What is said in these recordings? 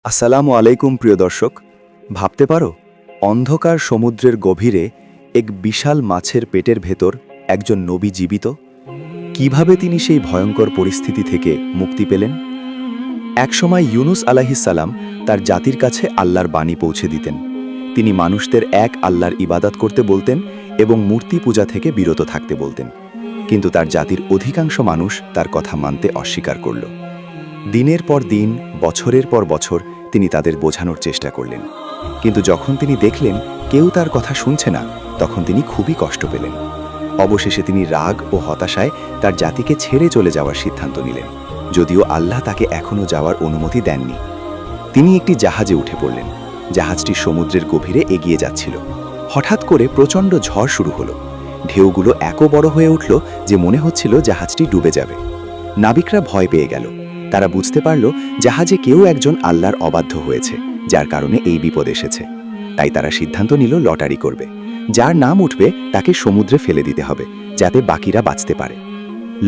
আসসালামু আলাইকুম প্রিয় দর্শক, ভাবতে পারো অন্ধকার সমুদ্রের গভীরে এক বিশাল মাছের পেটের ভেতর একজন নবী জীবিত। কিভাবে তিনি সেই ভয়ঙ্কর পরিস্থিতি থেকে মুক্তি পেলেন? একসময় ইউনুস আলাইহিসসালাম তার জাতির কাছে আল্লাহর বাণী পৌঁছে দিতেন। তিনি মানুষদের এক আল্লাহর ইবাদত করতে বলতেন এবং মূর্তি পূজা থেকে বিরত থাকতে বলতেন। কিন্তু তার জাতির অধিকাংশ মানুষ তার কথা মানতে অস্বীকার করল। দিনের পর দিন, বছরের পর বছর তিনি তাদের বোঝানোর চেষ্টা করলেন, কিন্তু যখন তিনি দেখলেন কেউ তার কথা শুনছে না, তখন তিনি খুবই কষ্ট পেলেন। অবশেষে তিনি রাগ ও হতাশায় তার জাতিকে ছেড়ে চলে যাওয়ার সিদ্ধান্ত নিলেন, যদিও আল্লাহ তাকে এখনও যাওয়ার অনুমতি দেননি। তিনি একটি জাহাজে উঠে পড়লেন। জাহাজটি সমুদ্রের গভীরে এগিয়ে যাচ্ছিল। হঠাৎ করে প্রচণ্ড ঝড় শুরু হলো। ঢেউগুলো এত বড় হয়ে উঠল যে মনে হচ্ছিল জাহাজটি ডুবে যাবে। নাবিকরা ভয় পেয়ে গেল। তারা বুঝতে পারল জাহাজে কেউ একজন আল্লাহর অবাধ্য হয়েছে, যার কারণে এই বিপদ এসেছে। তাই তারা সিদ্ধান্ত নিল লটারি করবে। যার নাম উঠবে তাকে সমুদ্রে ফেলে দিতে হবে, যাতে বাকিরা বাঁচতে পারে।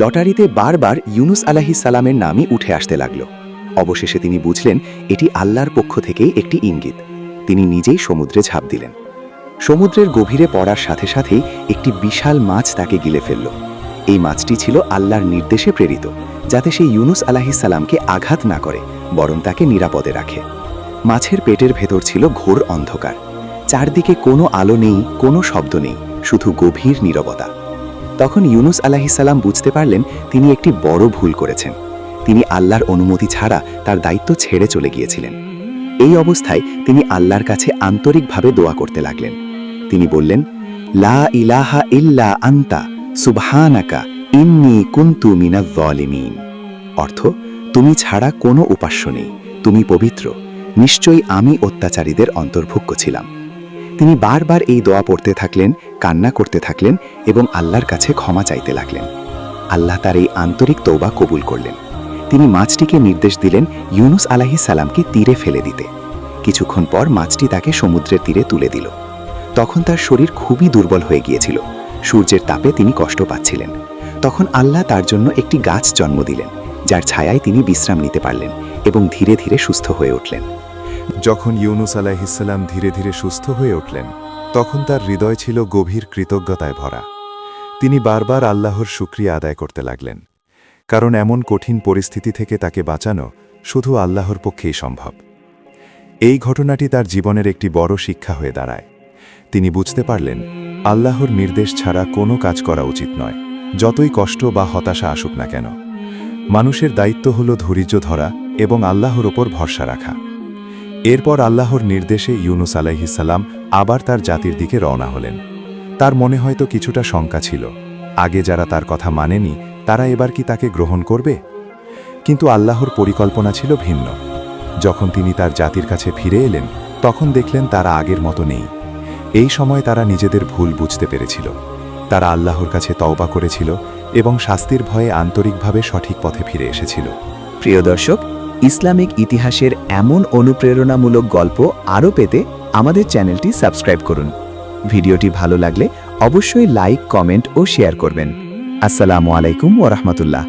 লটারিতে বারবার ইউনুস আলাইহিসসালামের নামই উঠে আসতে লাগল। অবশেষে তিনি বুঝলেন এটি আল্লাহর পক্ষ থেকেই একটি ইঙ্গিত। তিনি নিজেই সমুদ্রে ঝাঁপ দিলেন। সমুদ্রের গভীরে পড়ার সাথে সাথেই একটি বিশাল মাছ তাকে গিলে ফেলল। এই মাছটি ছিল আল্লাহর নির্দেশে প্রেরিত, যাতে সে ইউনুস আলাইহিসসালামকে আঘাত না করে, বরং তাকে নিরাপদে রাখে। মাছের পেটের ভেতর ছিল ঘোর অন্ধকার। চারদিকে কোনো আলো নেই, কোনো শব্দ নেই, শুধু গভীর নীরবতা। তখন ইউনুস আলাইহিসসালাম বুঝতে পারলেন তিনি একটি বড় ভুল করেছেন। তিনি আল্লাহর অনুমতি ছাড়া তার দায়িত্ব ছেড়ে চলে গিয়েছিলেন। এই অবস্থায় তিনি আল্লাহর কাছে আন্তরিকভাবে দোয়া করতে লাগলেন। তিনি বললেন, লা ইলাহা ইল্লা আনতা সুবহানাকা ইন্নী কুনতু মিনাজ জালিমিন। অর্থ, তুমি ছাড়া কোনো উপাস্য নেই, তুমি পবিত্র, নিশ্চয়ই আমি অত্যাচারীদের অন্তর্ভুক্ত ছিলাম। তিনি বারবার এই দোয়া পড়তে থাকলেন, কান্না করতে থাকলেন এবং আল্লাহর কাছে ক্ষমা চাইতে লাগলেন। আল্লাহ তার এই আন্তরিক তওবা কবুল করলেন। তিনি মাছটিকে নির্দেশ দিলেন ইউনুস আলাইহিসসালামকে তীরে ফেলে দিতে। কিছুক্ষণ পর মাছটি তাকে সমুদ্রের তীরে তুলে দিল। তখন তার শরীর খুবই দুর্বল হয়ে গিয়েছিল। সূর্যের তাপে তিনি কষ্ট পাচ্ছিলেন। তখন আল্লাহ তার জন্য একটি গাছ জন্ম দিলেন, যার ছায়ায় তিনি বিশ্রাম নিতে পারলেন এবং ধীরে ধীরে সুস্থ হয়ে উঠলেন। যখন ইউনুস আলাইহিসসালাম ধীরে ধীরে সুস্থ হয়ে উঠলেন, তখন তার হৃদয় ছিল গভীর কৃতজ্ঞতায় ভরা। তিনি বারবার আল্লাহর শুকরিয়া আদায় করতে লাগলেন, কারণ এমন কঠিন পরিস্থিতি থেকে তাকে বাঁচানো শুধু আল্লাহর পক্ষেই সম্ভব। এই ঘটনাটি তার জীবনের একটি বড় শিক্ষা হয়ে দাঁড়ায়। তিনি বুঝতে পারলেন আল্লাহর নির্দেশ ছাড়া কোনো কাজ করা উচিত নয়, যতই কষ্ট বা হতাশা আসুক না কেন। মানুষের দায়িত্ব হল ধৈর্য ধরা এবং আল্লাহর ওপর ভরসা রাখা। এরপর আল্লাহর নির্দেশে ইউনুস আলাইহিসসালাম আবার তার জাতির দিকে রওনা হলেন। তার মনে হয়তো কিছুটা শঙ্কা ছিল, আগে যারা তার কথা মানেনি তারা এবার কি তাকে গ্রহণ করবে? কিন্তু আল্লাহর পরিকল্পনা ছিল ভিন্ন। যখন তিনি তার জাতির কাছে ফিরে এলেন, তখন দেখলেন তারা আগের মতো নেই। এই সময় তারা নিজেদের ভুল বুঝতে পেরেছিল। তারা আল্লাহর কাছে তওবা করেছিল এবং শাস্তির ভয়ে আন্তরিকভাবে সঠিক পথে ফিরে এসেছিল। প্রিয় দর্শক, ইসলামিক ইতিহাসের এমন অনুপ্রেরণামূলক গল্প আরও পেতে আমাদের চ্যানেলটি সাবস্ক্রাইব করুন। ভিডিওটি ভালো লাগলে অবশ্যই লাইক, কমেন্ট ও শেয়ার করবেন। আসসালামু আলাইকুম ওয়া রাহমাতুল্লাহ।